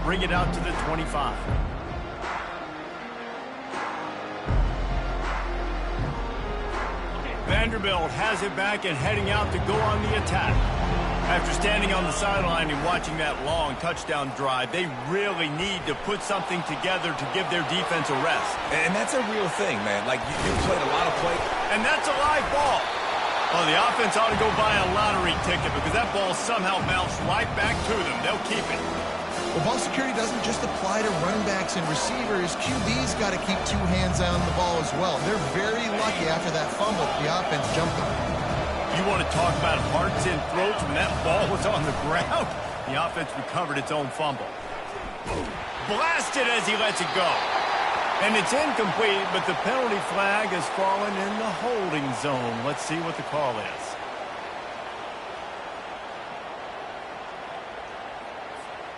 bring it out to the 25. Vanderbilt has it back and heading out to go on the attack. After standing on the sideline and watching that long touchdown drive, they really need to put something together to give their defense a rest. And that's a real thing, man. Like, you played a lot of play. And that's a live ball. Oh, the offense ought to go buy a lottery ticket because that ball somehow bounced right back to them. They'll keep it. Well, ball security doesn't just apply to running backs and receivers. QB's got to keep two hands on the ball as well. They're very lucky after that fumble the offense jumped on. You want to talk about hearts and throats when that ball was on the ground? The offense recovered its own fumble. Blasted as he lets it go. And it's incomplete, but the penalty flag has fallen in the holding zone. Let's see what the call is.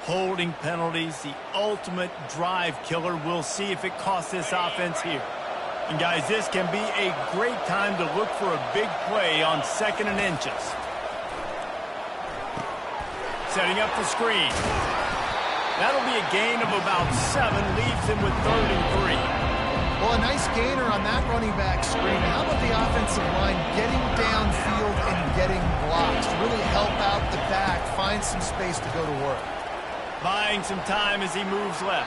Holding penalties, the ultimate drive killer. We'll see if it costs this offense here. And guys, this can be a great time to look for a big play on 2nd and inches. Setting up the screen. That'll be a gain of about 7, leaves him with 3rd and 3. Well, a nice gainer on that running back screen. How about the offensive line getting downfield and getting blocks to really help out the back, find some space to go to work. Buying some time as he moves left.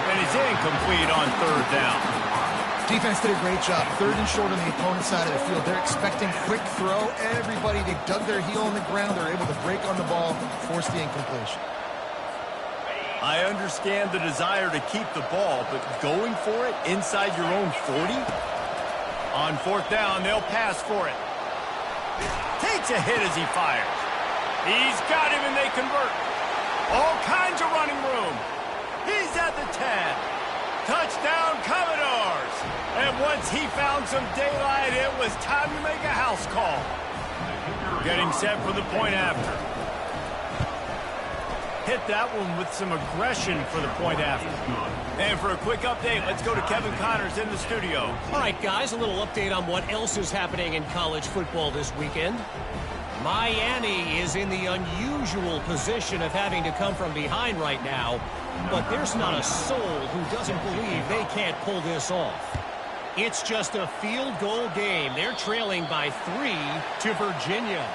And it's incomplete on 3rd down. Defense did a great job. 3rd and short on the opponent's side of the field. They're expecting quick throw. Everybody, they dug their heel on the ground. They're able to break on the ball, force the incompletion. I understand the desire to keep the ball, but going for it inside your own 40? On 4th down, they'll pass for it. Takes a hit as he fires. He's got him and they convert. All kinds of running room. He's at the 10. Touchdown, Commodores! And once he found some daylight, it was time to make a house call. Getting set for the point after. Hit that one with some aggression for the point after. And for a quick update, let's go to Kevin Connors in the studio. All right, guys, a little update on what else is happening in college football this weekend. Miami is in the unusual position of having to come from behind right now, but there's not a soul who doesn't believe they can't pull this off. It's just a field goal game. They're trailing by 3 to Virginia.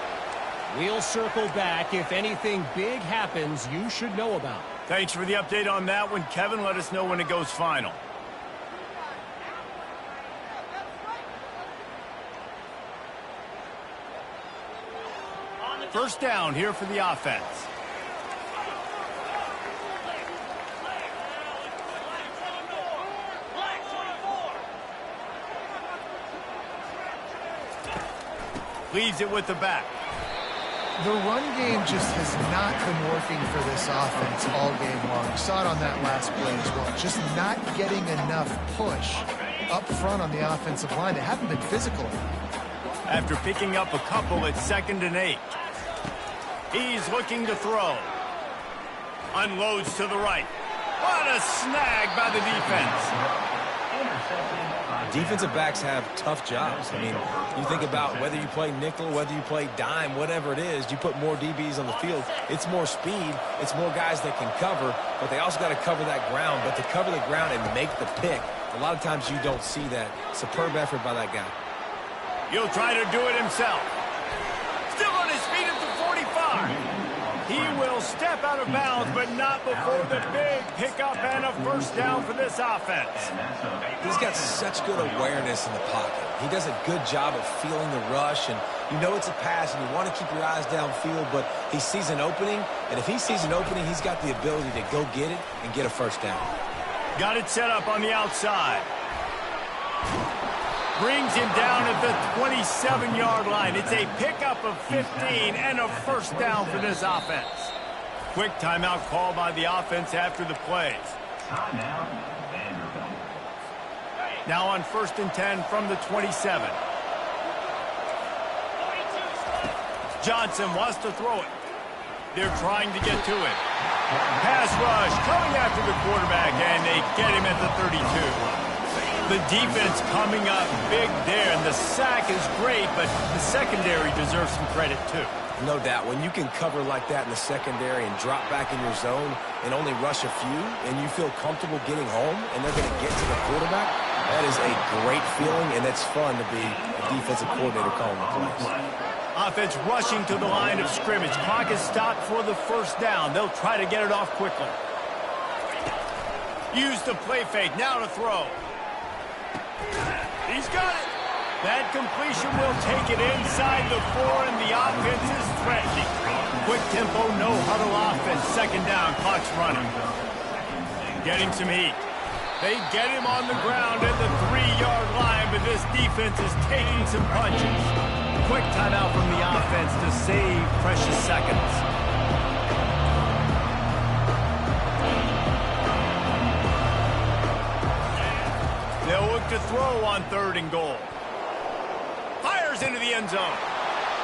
We'll circle back if anything big happens you should know about. Thanks for the update on that one, Kevin. Let us know when it goes final. First down here for the offense. Leaves it with the back. The run game just has not been working for this offense all game long. You saw it on that last play as well. Just not getting enough push up front on the offensive line. They haven't been physical. After picking up a couple at 2nd and 8. He's looking to throw. Unloads to the right. What a snag by the defense. Defensive backs have tough jobs. I mean, you think about whether you play nickel, whether you play dime, whatever it is, you put more DBs on the field. It's more speed. It's more guys that can cover, but they also got to cover that ground. But to cover the ground and make the pick, a lot of times you don't see that. Superb effort by that guy. He'll try to do it himself. Still on his feet at the 45. He will step out of bounds, but not before the big pickup and a first down for this offense. He's got such good awareness in the pocket. He does a good job of feeling the rush, and you know it's a pass, and you want to keep your eyes downfield, but he sees an opening, and if he sees an opening, he's got the ability to go get it and get a first down. Got it set up on the outside. Brings him down at the 27-yard line. It's a pickup of 15 and a first down for this offense. Quick timeout call by the offense after the plays. Now on 1st and 10 from the 27. Johnson wants to throw it. They're trying to get to it. Pass rush coming after the quarterback, and they get him at the 32. The defense coming up big there, and the sack is great, but the secondary deserves some credit too. No doubt. When you can cover like that in the secondary and drop back in your zone and only rush a few, and you feel comfortable getting home and they're going to get to the quarterback, that is a great feeling, and it's fun to be a defensive coordinator calling the plays. Offense rushing to the line of scrimmage. Clock is stopped for the first down. They'll try to get it off quickly. Use the play fake. Now to throw. He's got it. That completion will take it inside the 4, and the offense is threatening. Quick tempo, no huddle offense. Second down, clock's running. Getting some heat. They get him on the ground at the 3-yard line, but this defense is taking some punches. Quick timeout from the offense to save precious seconds. They'll look to throw on 3rd and goal. Fires into the end zone.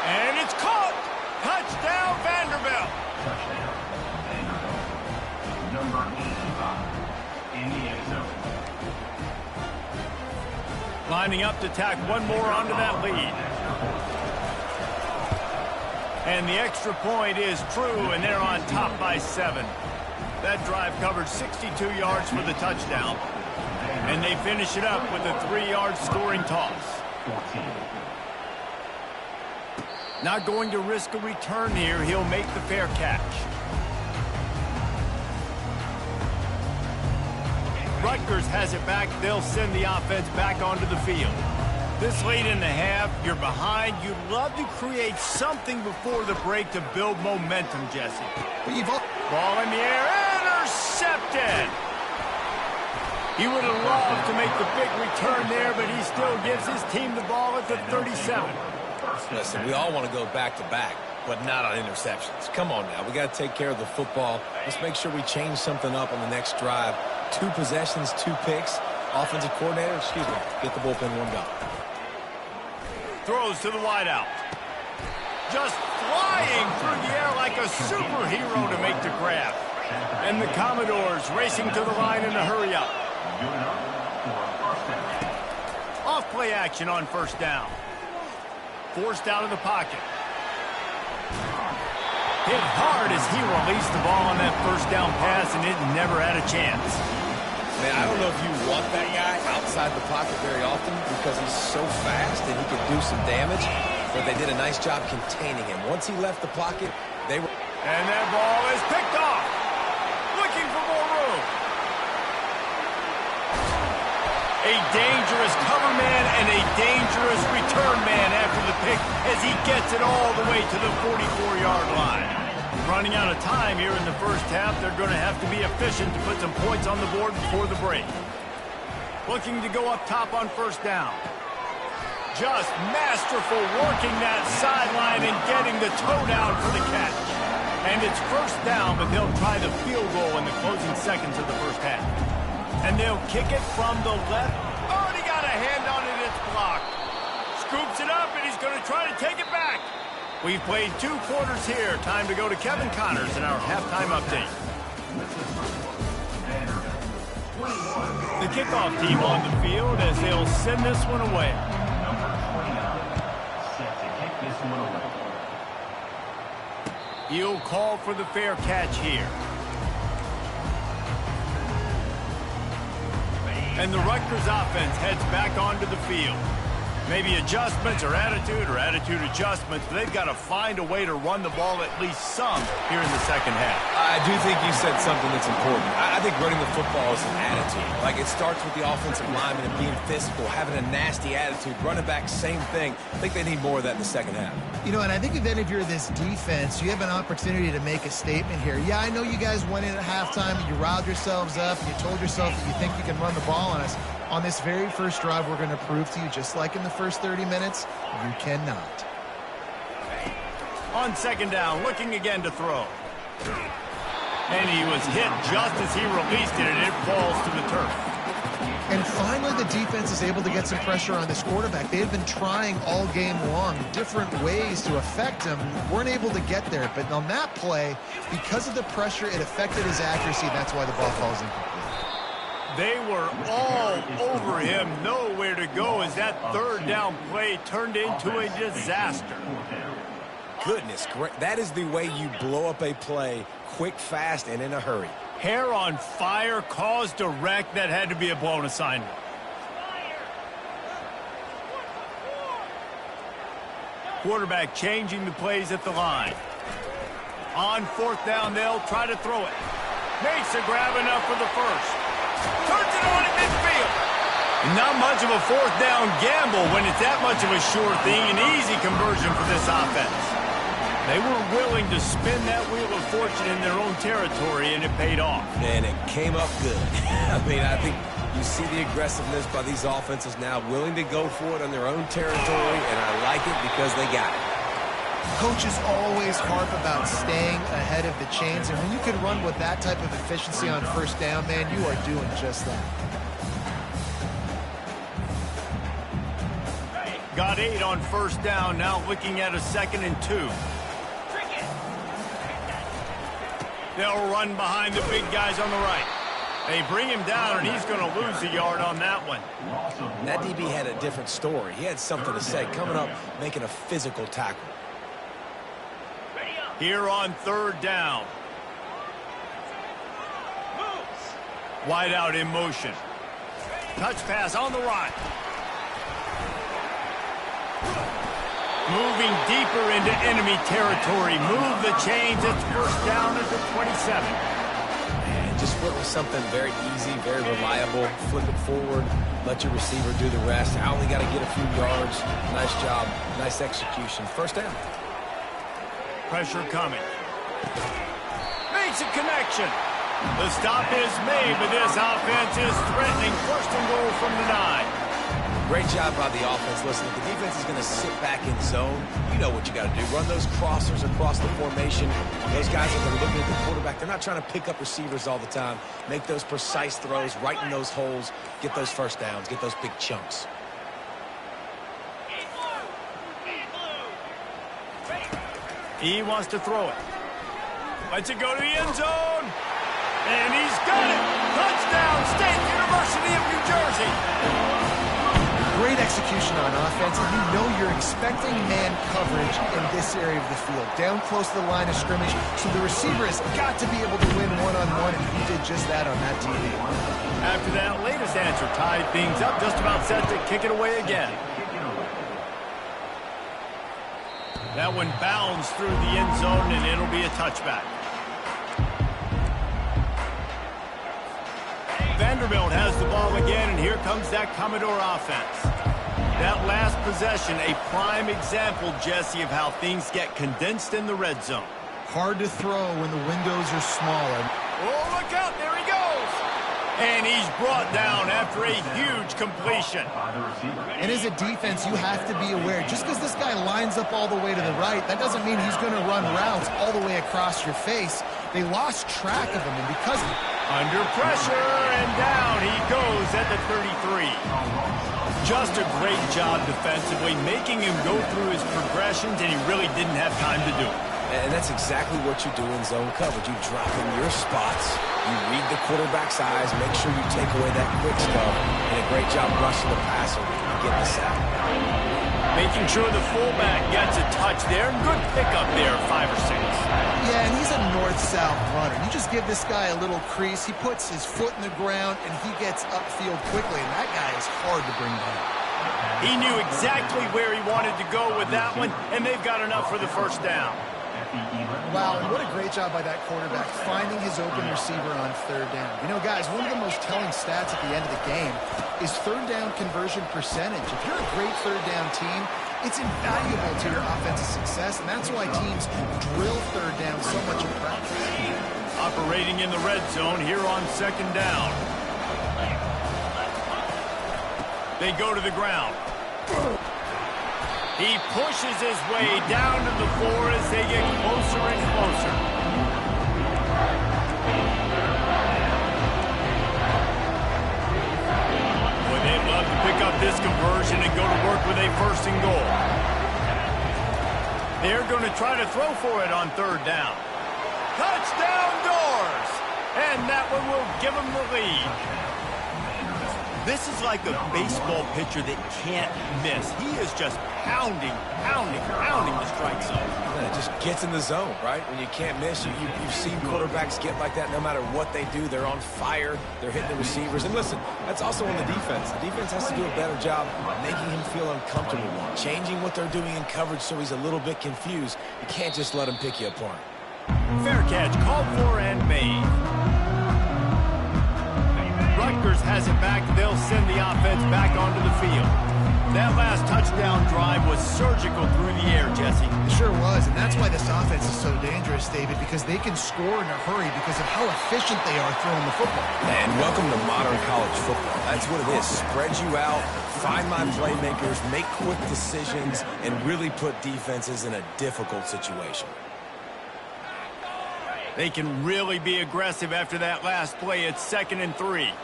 And it's caught. Touchdown, Vanderbilt. Number 85 in the end zone. Lining up to tack one more onto that lead. And the extra point is true, and they're on top by 7. That drive covered 62 yards for the touchdown. And they finish it up with a 3-yard scoring toss. Not going to risk a return here. He'll make the fair catch. Rutgers has it back. They'll send the offense back onto the field. This late in the half, you're behind. You'd love to create something before the break to build momentum, Jesse. Ball in the air, intercepted. He would have loved to make the big return there, but he still gives his team the ball at the 37. Listen, we all want to go back-to-back, but not on interceptions. Come on now. We got to take care of the football. Let's make sure we change something up on the next drive. 2 possessions, 2 picks. Offensive coordinator, get the bullpen warmed up. Throws to the wideout. Just flying through the air like a superhero to make the grab. And the Commodores racing to the line in a hurry up. Off play action on first down. Forced out of the pocket. Hit hard as he released the ball on that first down pass, and it never had a chance. Man, I don't know if you want that guy outside the pocket very often because he's so fast and he can do some damage, but they did a nice job containing him. Once he left the pocket, they were... And that ball is picked off. Looking for more room. A dangerous cover man and a dangerous return man after the pick as he gets it all the way to the 44-yard line. Running out of time here in the first half, they're going to have to be efficient to put some points on the board before the break. Looking to go up top on first down. Just masterful working that sideline and getting the toe down for the catch. And it's first down, but they'll try the field goal in the closing seconds of the first half. And they'll kick it from the left. Already got a hand on it, it's blocked. Scoops it up, and he's going to try to take it back. We've played 2 quarters here. Time to go to Kevin Connors in our halftime update. The kickoff team on the field as they'll send this one away. He'll call for the fair catch here. And the Rutgers offense heads back onto the field. Maybe adjustments or attitude adjustments, but they've got to find a way to run the ball at least some here in the second half. I do think you said something that's important. I think running the football is an attitude. Like, it starts with the offensive lineman and being physical, having a nasty attitude. Running back, same thing. I think they need more of that in the second half. You know, and I think then if you're this defense, you have an opportunity to make a statement here. Yeah, I know you guys went in at halftime, you riled yourselves up, and you told yourself that you think you can run the ball on us. On this very first drive, we're going to prove to you, just like in the first 30 minutes, you cannot. On second down, looking again to throw. And he was hit just as he released it, and it falls to the turf. And finally, the defense is able to get some pressure on this quarterback. They had been trying all game long different ways to affect him. Weren't able to get there. But on that play, because of the pressure, it affected his accuracy. That's why the ball falls incomplete. They were all over him. Nowhere to go as that third down play turned into a disaster. goodness. Great. That is the way you blow up a play quick, fast, and in a hurry. Hair on fire, caused a wreck. That had to be a blown assignment. Quarterback changing the plays at the line. On fourth down, they'll try to throw it. Makes a grab enough for the first. Turns it on at midfield. Not much of a fourth down gamble when it's that much of a sure thing. An easy conversion for this offense. They were willing to spin that wheel of fortune in their own territory, and it paid off. And it came up good. I mean, I think you see the aggressiveness by these offenses now, willing to go for it on their own territory, and I like it because they got it. Coaches always harp about staying ahead of the chains, and when you can run with that type of efficiency on first down, man, you are doing just that. Got 8 on first down, now looking at a 2nd and 2. They'll run behind the big guys on the right. They bring him down, and he's going to lose a yard on that one. And that DB had a different story. He had something to say, coming up, making a physical tackle. Here on third down. Wide out in motion. Touch pass on the right. Moving deeper into enemy territory. Move the chains. It's first down at the 27. And just went with something very easy, very reliable. Flip it forward. Let your receiver do the rest. I only got to get a few yards. Nice job. Nice execution. First down. Pressure coming. Makes a connection. The stop is made, but this offense is threatening. First and goal from the 9. Great job by the offense. Listen, if the defense is going to sit back in zone, you know what you got to do. Run those crossers across the formation. Those guys are going to look at the quarterback. They're not trying to pick up receivers all the time. Make those precise throws, right in those holes, get those first downs, get those big chunks. He wants to throw it. Lets it go to the end zone. And he's got it. Touchdown, State University of New Jersey. Great execution on offense, and you know you're expecting man coverage in this area of the field, down close to the line of scrimmage, so the receiver has got to be able to win one-on-one, and he did just that on that TV. After that latest answer tied things up, just about set to kick it away again. That one bounds through the end zone, and it'll be a touchback. Vanderbilt has the ball again, and here comes that Commodore offense. That last possession, a prime example, Jesse, of how things get condensed in the red zone. Hard to throw when the windows are smaller. Oh, look out, there he goes! And he's brought down after a huge completion. And as a defense, you have to be aware, just because this guy lines up all the way to the right, that doesn't mean he's going to run routes all the way across your face. They lost track of him, and because... Under pressure, and down he goes at the 33. Just a great job defensively, making him go through his progressions, and he really didn't have time to do it. And that's exactly what you do in zone coverage. You drop in your spots, you read the quarterback's eyes, make sure you take away that quick stuff, and a great job rushing the passer and getting the sack. Making sure the fullback gets a touch there. Good pickup there, 5 or 6. Yeah, and he's a north-south runner. You just give this guy a little crease, he puts his foot in the ground, and he gets upfield quickly, and that guy is hard to bring down. He knew exactly where he wanted to go with that one, and they've got enough for the first down. Wow, and what a great job by that quarterback, finding his open receiver on third down. You know, guys, one of the most telling stats at the end of the game is third down conversion percentage. If you're a great third down team, it's invaluable to your offensive success, and that's why teams drill third down so much in practice. Operating in the red zone here on second down. They go to the ground. He pushes his way down to the floor as they get closer and closer. Boy, they'd love to pick up this conversion and go to work with a first and goal. They're going to try to throw for it on third down. Touchdown, Doors! And that one will give them the lead. This is like a baseball pitcher that can't miss. He is just pounding the strike zone. Yeah, it just gets in the zone, right? When you can't miss, you've seen quarterbacks get like that no matter what they do. They're on fire. They're hitting the receivers. And listen, that's also on the defense. The defense has to do a better job making him feel uncomfortable, changing what they're doing in coverage so he's a little bit confused. You can't just let him pick you apart. Fair catch, called for and made. Rutgers has it back. They'll send the offense back onto the field. That last touchdown drive was surgical through the air, Jesse. It sure was, and that's why this offense is so dangerous, David, because they can score in a hurry because of how efficient they are throwing the football. And welcome to modern college football. That's what it is. Spread you out, find my playmakers, make quick decisions, and really put defenses in a difficult situation. They can really be aggressive after that last play. It's 2nd and 3. 29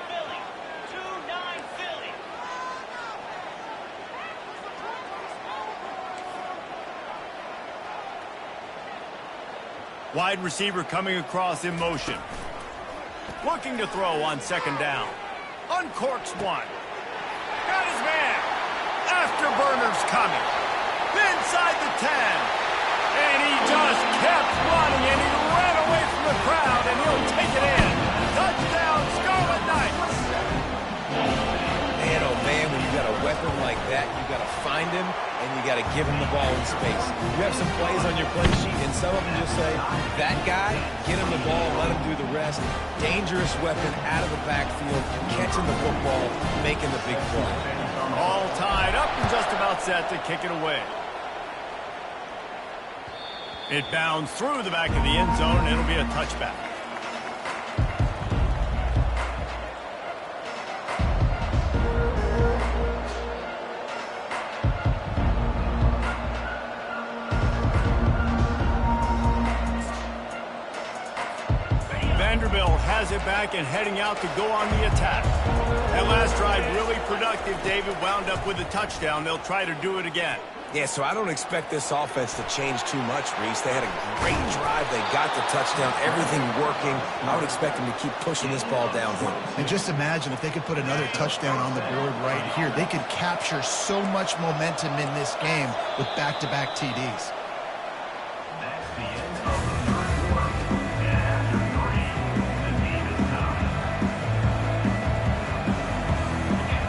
Philly. 2-9 Philly. Wide receiver coming across in motion. Looking to throw on 2nd down. Uncorks one. Got his man. Afterburners coming. Inside the 10. And he just kept running, and he ran away from the crowd, and he'll take it in. Touchdown, Scarlet Knights. Man, oh man, when you got a weapon like that, you got to find him, and you got to give him the ball in space. You have some plays on your play sheet, and some of them just say, that guy, get him the ball, let him do the rest. Dangerous weapon out of the backfield, catching the football, making the big play. All tied up and just about set to kick it away. It bounds through the back of the end zone, and it'll be a touchback. Vanderbilt has it back and heading out to go on the attack. That last drive really productive. David wound up with a touchdown. They'll try to do it again. Yeah, so I don't expect this offense to change too much, Reese. They had a great drive. They got the touchdown. Everything working. I would expect them to keep pushing this ball downhill. And just imagine if they could put another touchdown on the board right here. They could capture so much momentum in this game with back-to-back TDs. That's the end of the third quarter. And after 3, the team is tied.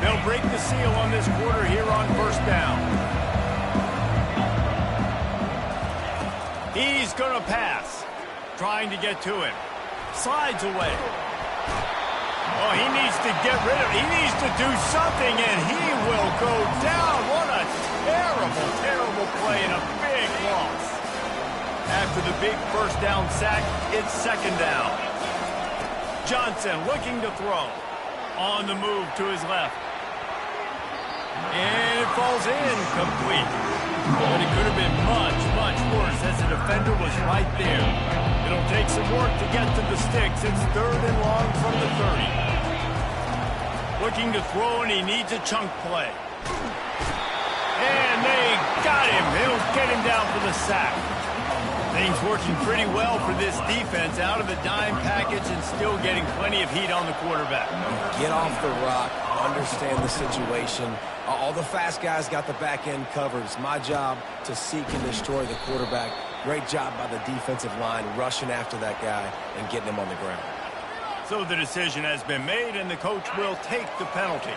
They'll break the seal on this quarter here on 1st down. He's going to pass. Trying to get to him. Slides away. Oh, he needs to get rid of it. He needs to do something, and he will go down. What a terrible play and a big loss. After the big 1st down sack, it's 2nd down. Johnson looking to throw. On the move to his left. And it falls in complete. But it could have been much worse as the defender was right there. It'll take some work to get to the sticks. It's 3rd and long from the 30. Looking to throw, and he needs a chunk play. And they got him. He'll get him down for the sack. Things working pretty well for this defense, out of the dime package and still getting plenty of heat on the quarterback. Get off the rock, understand the situation. All the fast guys got the back end covered. It's my job to seek and destroy the quarterback. Great job by the defensive line, rushing after that guy and getting him on the ground. So the decision has been made, and the coach will take the penalty.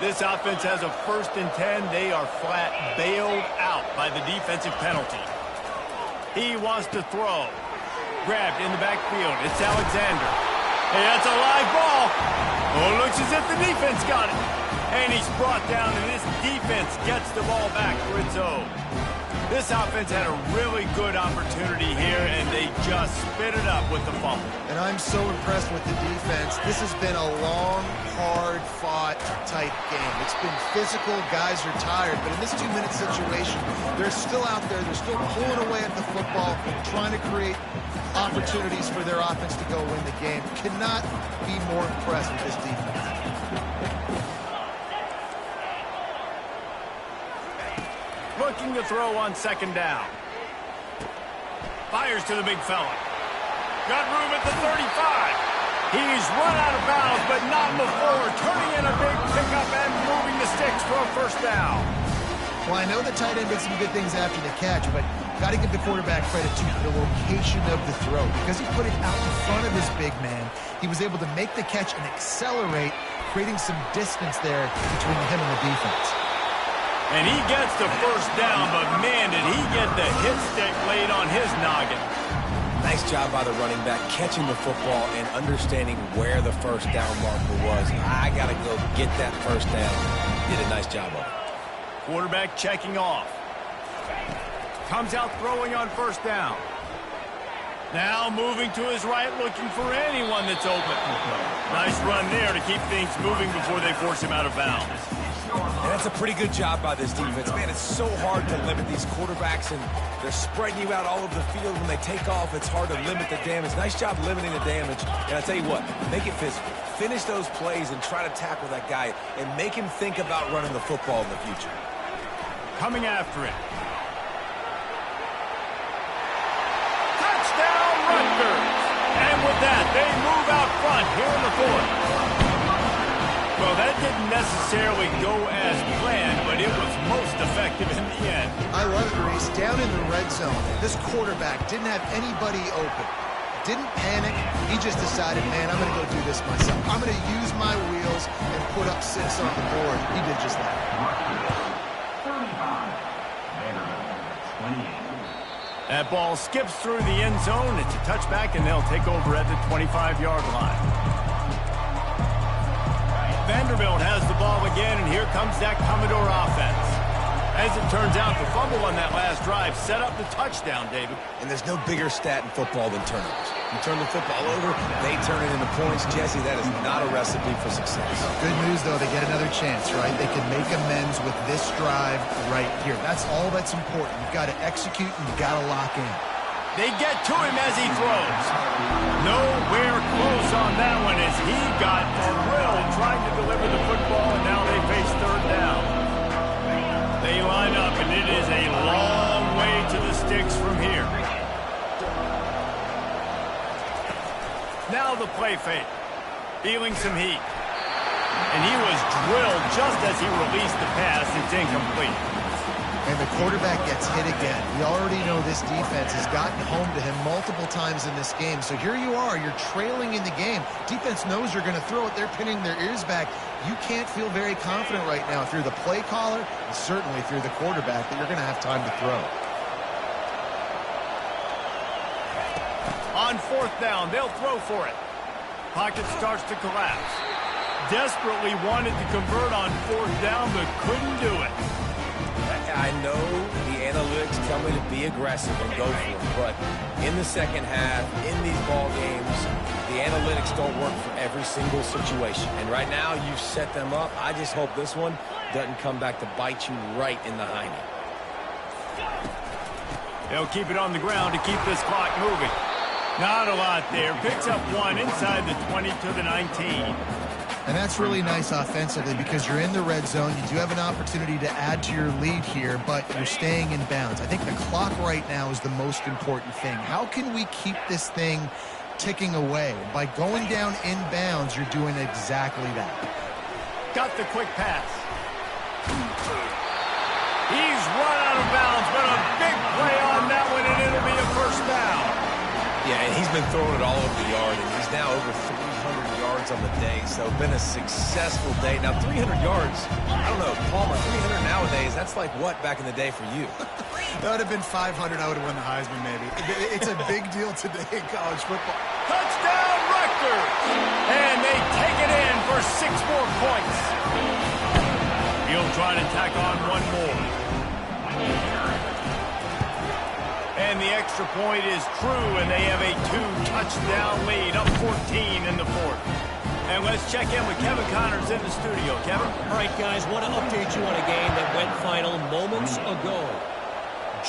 This offense has a 1st and 10. They are flat bailed out by the defensive penalty. He wants to throw. Grabbed in the backfield. It's Alexander. Hey, that's a live ball. Oh, it looks as if the defense got it. And he's brought down, and this defense gets the ball back for its own. This offense had a really good opportunity here, and they just spit it up with the fumble. And I'm so impressed with the defense. This has been a long, hard-fought type game. It's been physical. Guys are tired. But in this 2-minute situation, they're still out there. They're still pulling away at the football, trying to create opportunities for their offense to go win the game. Cannot be more impressed with this defense. Looking to throw on 2nd down. Fires to the big fella. Got room at the 35. He's run out of bounds, but not before turning in a big pickup and moving the sticks for a first down. Well, I know the tight end did some good things after the catch, but got to give the quarterback credit to the location of the throw. Because he put it out in front of his big man, he was able to make the catch and accelerate, creating some distance there between him and the defense. And he gets the first down, but man, did he get the hit stick laid on his noggin. Nice job by the running back, catching the football and understanding where the first down marker was. I got to go get that first down. Did a nice job of it. Quarterback checking off. Comes out throwing on first down. Now moving to his right, looking for anyone that's open. Nice run there to keep things moving before they force him out of bounds. And that's a pretty good job by this defense. Man, it's so hard to limit these quarterbacks, and they're spreading you out all over the field. When they take off, it's hard to limit the damage. Nice job limiting the damage. And I tell you what, make it physical. Finish those plays and try to tackle that guy and make him think about running the football in the future. Coming after it. Touchdown, Rutgers! And with that, they move out front here in the fourth. Well, that didn't necessarily go as planned, but it was most effective in the end. I love it, Reese. Down in the red zone, this quarterback didn't have anybody open. Didn't panic. He just decided, man, I'm going to go do this myself. I'm going to use my wheels and put up 6 on the board. He did just that. 28. That ball skips through the end zone. It's a touchback, and they'll take over at the 25-yard line. Vanderbilt has the ball again, and here comes that Commodore offense. As it turns out, the fumble on that last drive set up the touchdown, David. And there's no bigger stat in football than turnovers. You turn the football over, they turn it into points. Jesse, that is not a recipe for success. Good news, though, they get another chance, right? They can make amends with this drive right here. That's all that's important. You've got to execute, and you've got to lock in. They get to him as he throws. Nowhere close on that one as he got drilled trying to deliver the football, and now they face third down. They line up, and it is a long way to the sticks from here. Now the play fake. Feeling some heat. And he was drilled just as he released the pass. It's incomplete. And the quarterback gets hit again. We already know this defense has gotten home to him multiple times in this game. So here you are, you're trailing in the game. Defense knows you're going to throw it. They're pinning their ears back. You can't feel very confident right now through the play caller and certainly through the quarterback that you're going to have time to throw. On fourth down, they'll throw for it. Pocket starts to collapse. Desperately wanted to convert on fourth down, but couldn't do it. I know the analytics tell me to be aggressive and go for it, but in the second half, in these ball games, the analytics don't work for every single situation. And right now, you've set them up. I just hope this one doesn't come back to bite you right in the hiney. They'll keep it on the ground to keep this clock moving. Not a lot there. Picks up one inside the 20 to the 19. And that's really nice offensively because you're in the red zone. You do have an opportunity to add to your lead here, but you're staying in bounds. I think the clock right now is the most important thing. How can we keep this thing ticking away? By going down in bounds, you're doing exactly that. Got the quick pass. He's run out of bounds, but a big play on that one, and it'll be a first down. Yeah, and he's been throwing it all over the yard, and he's now over 300 yards on the day, so been a successful day. Now, 300 yards, I don't know, Palmer, 300 nowadays, that's like what back in the day for you? That would have been 500. I would have won the Heisman, maybe. It's a big deal today in college football. Touchdown, Rutgers! And they take it in for 6 more points. He'll try to tack on one more. And the extra point is true, and they have a 2-touchdown lead, up 14 in the fourth. And let's check in with Kevin Connors in the studio. Kevin? All right, guys, want to update you on a game that went final moments ago.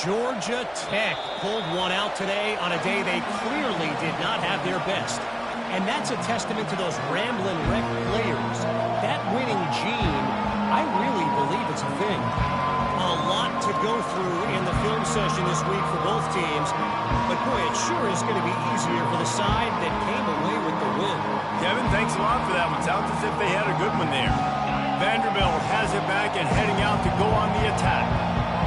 Georgia Tech pulled one out today on a day they clearly did not have their best. And that's a testament to those rambling wreck players. That winning gene, I really believe it's a thing. A lot to go through in the film session this week for both teams. But, boy, it sure is going to be easier for the side that came away with the win. Kevin, thanks a lot for that one. Sounds as if they had a good one there. Vanderbilt has it back and heading out to go on the attack.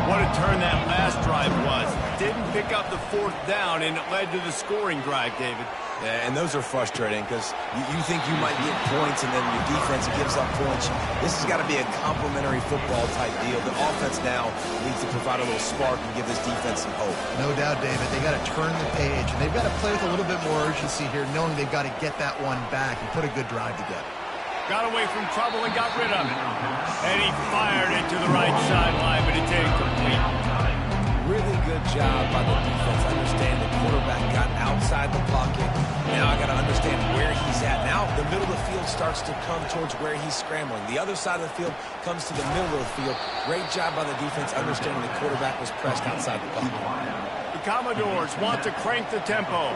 What a turn that last drive was. Didn't pick up the fourth down, and it led to the scoring drive, David. Yeah, and those are frustrating because you think you might get points and then your defense gives up points. This has got to be a complementary football type deal. The offense now needs to provide a little spark and give this defense some hope. No doubt, David. They got to turn the page, and they've got to play with a little bit more urgency here, knowing they've got to get that one back and put a good drive together. Got away from trouble and got rid of it. And he fired it to the right sideline, but it's incomplete. Really good job by the defense. Understand the quarterback got outside the pocket. Now I got to understand where he's at. Now the middle of the field starts to come towards where he's scrambling. The other side of the field comes to the middle of the field. Great job by the defense understanding the quarterback was pressed outside the pocket. The Commodores want to crank the tempo.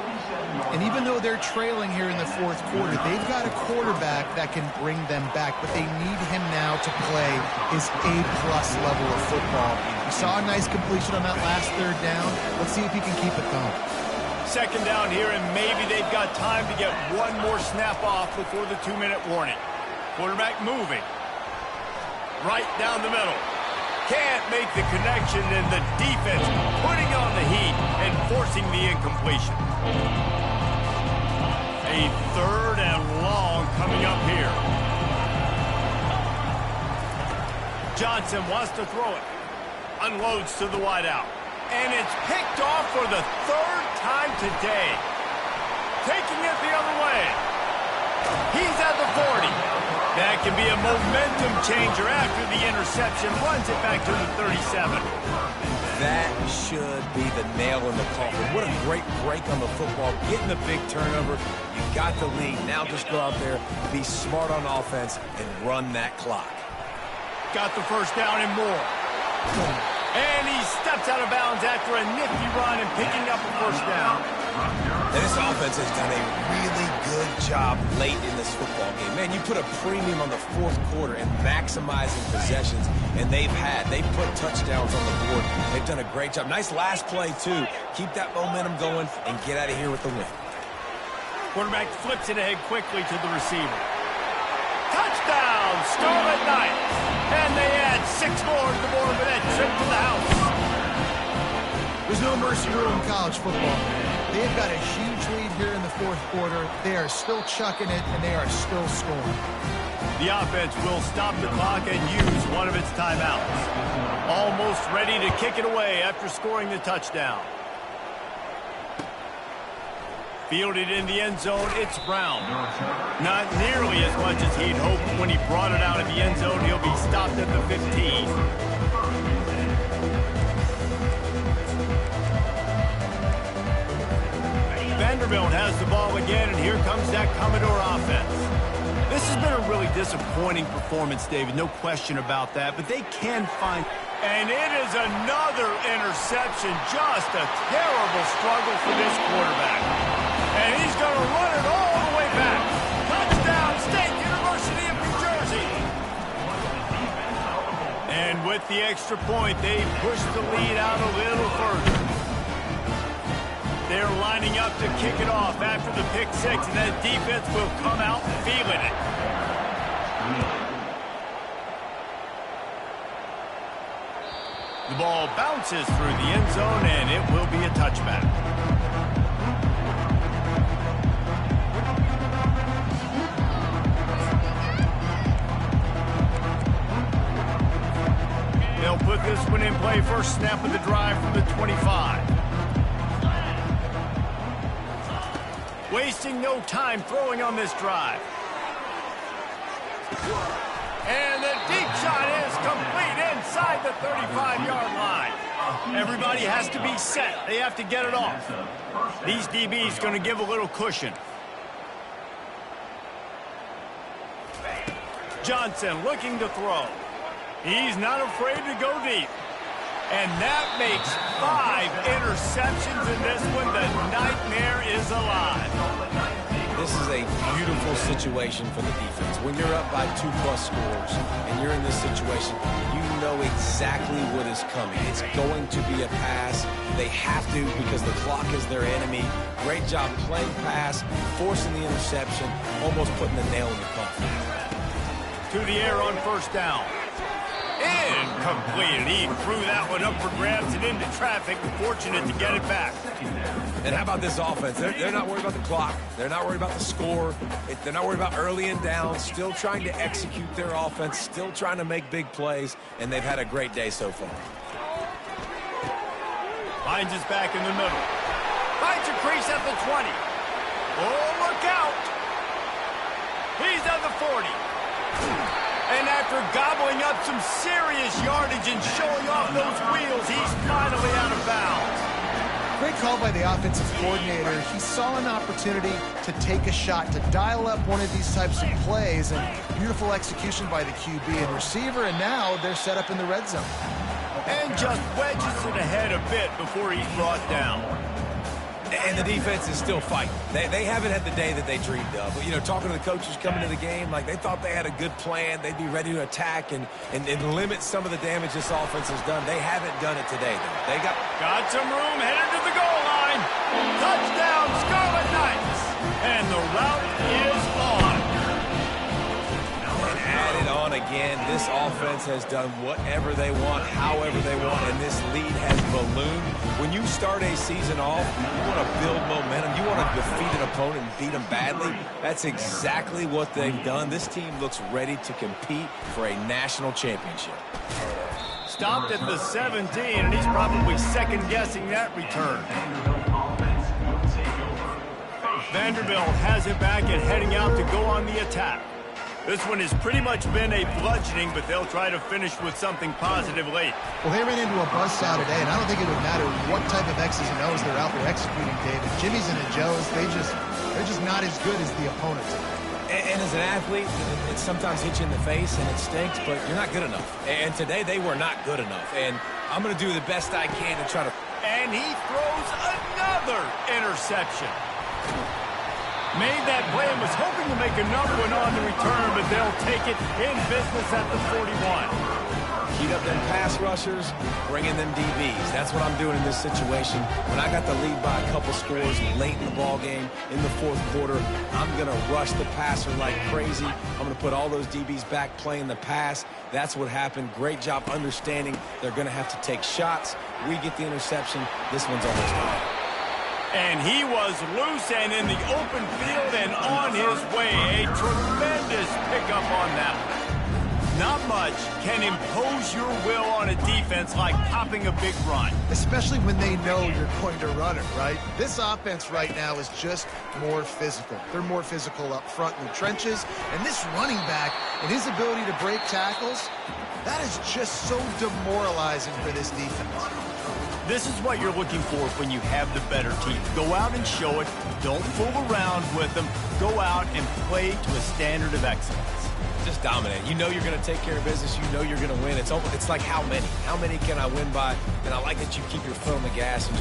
And even though they're trailing here in the fourth quarter, they've got a quarterback that can bring them back, but they need him now to play his A-plus level of football. We saw a nice completion on that last third down. Let's see if he can keep it going. Second down here, and maybe they've got time to get one more snap off before the 2-minute warning. Quarterback moving. Right down the middle. Can't make the connection, and the defense putting on the heat and forcing the incompletion. A third and long coming up here. Johnson wants to throw it. Unloads to the wideout. And it's picked off for the third time today. Taking it the other way. He's at the 40. That can be a momentum changer after the interception. Runs it back to the 37. That should be the nail in the coffin. What a great break on the football. Getting the big turnover. You got the lead. Now just go out there, be smart on offense, and run that clock. Got the first down and more. And he steps out of bounds after a nifty run and picking up a first down. And this offense has done a really good job late in this football game. Man, you put a premium on the fourth quarter and maximizing possessions, and they've put touchdowns on the board. They've done a great job. Nice last play, too. Keep that momentum going and get out of here with the win. Quarterback flips it ahead quickly to the receiver. Touchdown, Scarlet Knights. And they add 6 more to the board with that trip to the house. There's no mercy rule in college football. They've got a huge lead here in the fourth quarter. They are still chucking it, and they are still scoring. The offense will stop the clock and use one of its timeouts. Almost ready to kick it away after scoring the touchdown. Fielded in the end zone, it's Brown. Not nearly as much as he'd hoped when he brought it out of the end zone. He'll be stopped at the 15. Vanderbilt has the ball again, and here comes that Commodore offense. This has been a really disappointing performance, David, no question about that, but they can find... And it is another interception, just a terrible struggle for this quarterback. And he's going to run it all the way back. Touchdown, State University of New Jersey. And with the extra point, they push the lead out a little further. They're lining up to kick it off after the pick six, and that defense will come out feeling it. The ball bounces through the end zone, and it will be a touchback. They'll put this one in play. First snap of the drive from the 25. Wasting no time throwing on this drive. And the deep shot is complete inside the 35-yard line. Everybody has to be set. They have to get it off. These DBs going to give a little cushion. Johnson looking to throw. He's not afraid to go deep. And that makes 5 interceptions in this one. The nightmare is alive. this is a beautiful situation for the defense. When you're up by 2+ scores and you're in this situation, you know exactly what is coming. It's going to be a pass. They have to because the clock is their enemy. Great job playing pass, forcing the interception, almost putting the nail in the coffin. To the air on first down. Incomplete. He threw that one up for grabs and into traffic. Fortunate to get it back. And how about this offense? They're not worried about the clock. They're not worried about the score. They're not worried about early and down. Still trying to execute their offense. Still trying to make big plays. And they've had a great day so far. Hines is back in the middle. Finds a crease at the 20. Oh, look out. He's at the 40. And after gobbling up some serious yardage and showing off those wheels, he's finally out of bounds. Great call by the offensive coordinator. He saw an opportunity to take a shot, to dial up one of these types of plays, and beautiful execution by the QB and receiver, and now they're set up in the red zone. And just wedges it ahead a bit before he's brought down. And the defense is still fighting. They haven't had the day that they dreamed of. But, you know, talking to the coaches coming to the game, like they thought they had a good plan. They'd be ready to attack and limit some of the damage this offense has done. They haven't done it today, though. They got some room, headed to the goal line. Touchdown, Scarlet Knights. And the route is on. And added on again. This offense has done whatever they want, however they want, and this lead has ballooned. When you start a season off, you want to build momentum. You want to defeat an opponent and beat them badly. That's exactly what they've done. This team looks ready to compete for a national championship. Stopped at the 17, and he's probably second-guessing that return. Vanderbilt has it back and heading out to go on the attack. This one has pretty much been a bludgeoning, but they'll try to finish with something positive late. Well, they ran into a buzzsaw today, and I don't think it would matter what type of X's and O's they're out there executing, David. Jimmy's and the Joes, they're just not as good as the opponents. And as an athlete, it sometimes hits you in the face and it stinks, but you're not good enough. And today they were not good enough. And I'm going to do the best I can to try to... And he throws another interception. Made that play and was hoping to make another one on the return, but they'll take it in business at the 41. Heat up them pass rushers, bring in them DBs. That's what I'm doing in this situation. When I got the lead by a couple scores late in the ball game, in the fourth quarter, I'm going to rush the passer like crazy. I'm going to put all those DBs back playing the pass. That's what happened. Great job understanding they're going to have to take shots. We get the interception. This one's almost done. And he was loose and in the open field and on his way. A tremendous pickup on that one. Not much can impose your will on a defense like popping a big run. Especially when they know you're going to run it, right? This offense right now is just more physical. They're more physical up front in the trenches. And this running back and his ability to break tackles, that is just so demoralizing for this defense. This is what you're looking for when you have the better team. Go out and show it. Don't fool around with them. Go out and play to a standard of excellence. Just dominate. You know you're going to take care of business. You know you're going to win. It's like how many? How many can I win by? And I like that you keep your foot on the gas and